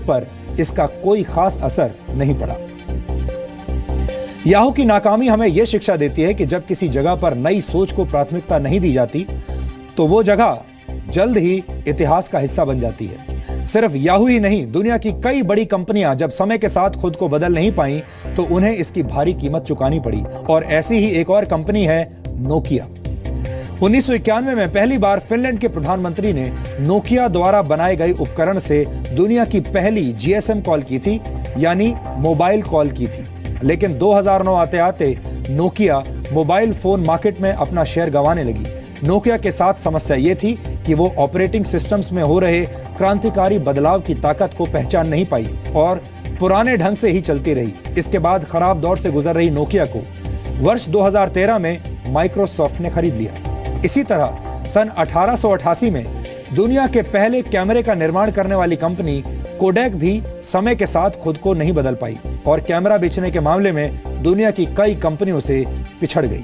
पर इसका कोई खास असर नहीं पड़ा। याहू की नाकामी हमें यह शिक्षा देती है कि जब किसी जगह पर नई सोच को प्राथमिकता नहीं दी जाती तो वो जगह जल्द ही इतिहास का हिस्सा बन जाती है। सिर्फ याहू ही नहीं, दुनिया की कई बड़ी कंपनियां जब समय के साथ खुद को बदल नहीं पाईं तो उन्हें इसकी भारी कीमत चुकानी पड़ी। और ऐसी ही एक और कंपनी है नोकिया। 1991 में पहली बार फिनलैंड के प्रधानमंत्री ने नोकिया द्वारा बनाए गए उपकरण से दुनिया की पहली जीएसएम कॉल की थी, यानी मोबाइल कॉल की थी। लेकिन 2009 आते आते नोकिया मोबाइल फोन मार्केट में अपना शेयर गंवाने लगी। नोकिया के साथ समस्या यह थी कि वो ऑपरेटिंग सिस्टम्स में हो रहे क्रांतिकारी बदलाव की ताकत को पहचान नहीं पाई और पुराने ढंग से ही चलती रही। इसके बाद खराब दौर से गुजर रही नोकिया को वर्ष 2013 में माइक्रोसॉफ्ट ने खरीद लिया। इसी तरह सन 1888 में दुनिया के पहले कैमरे का निर्माण करने वाली कंपनी कोडैक भी समय के साथ खुद को नहीं बदल पाई और कैमरा बेचने के मामले में दुनिया की कई कंपनियों से पिछड़ गई।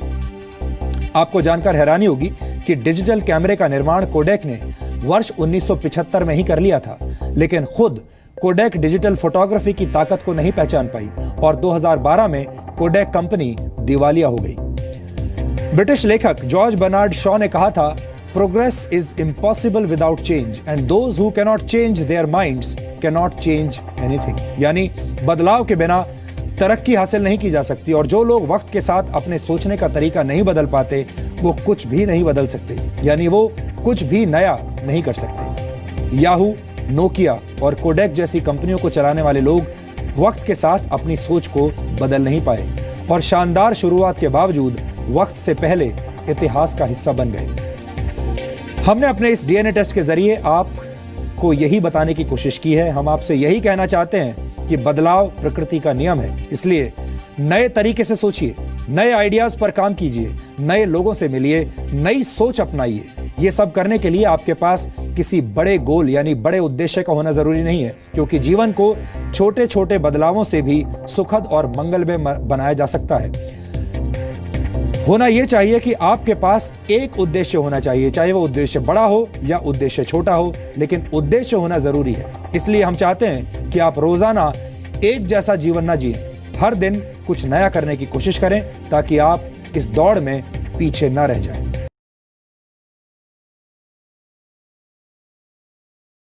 आपको जानकर हैरानी होगी कि डिजिटल कैमरे का निर्माण कोडैक ने वर्ष 1975 में ही कर लिया था, लेकिन खुद कोडैक डिजिटल फोटोग्राफी की ताकत को नहीं पहचान पाई और 2012 में कोडैक कंपनी दिवालिया हो गई। ब्रिटिश लेखक जॉर्ज बर्नार्ड शॉ ने कहा था, progress is impossible without change and those who cannot change their minds cannot change anything. यानी बदलाव के बिना तरक्की हासिल नहीं की जा सकती और जो लोग वक्त के साथ अपने सोचने का तरीका नहीं बदल पाते वो कुछ भी नहीं बदल सकते, यानी वो कुछ भी नया नहीं कर सकते। याहू, नोकिया और कोडैक जैसी कंपनियों को चलाने वाले लोग वक्त के साथ अपनी सोच को बदल नहीं पाए और शानदार शुरुआत के बावजूद वक्त से पहले इतिहास का हिस्सा बन गए। हमने अपने इस डीएनए टेस्ट के जरिए आपको यही बताने की कोशिश की है। हम आपसे यही कहना चाहते हैं कि बदलाव प्रकृति का नियम है, इसलिए नए तरीके से सोचिए, नए आइडियाज पर काम कीजिए, नए लोगों से मिलिए, नई सोच अपनाइए। ये सब करने के लिए आपके पास किसी बड़े गोल यानी बड़े उद्देश्य का होना जरूरी नहीं है, क्योंकि जीवन को छोटे छोटे बदलावों से भी सुखद और मंगलमय बनाया जा सकता है। होना यह चाहिए कि आपके पास एक उद्देश्य होना चाहिए, चाहे वो उद्देश्य बड़ा हो या उद्देश्य छोटा हो, लेकिन उद्देश्य होना जरूरी है। इसलिए हम चाहते हैं कि आप रोजाना एक जैसा जीवन ना जिएं, हर दिन कुछ नया करने की कोशिश करें ताकि आप इस दौड़ में पीछे ना रह जाएं।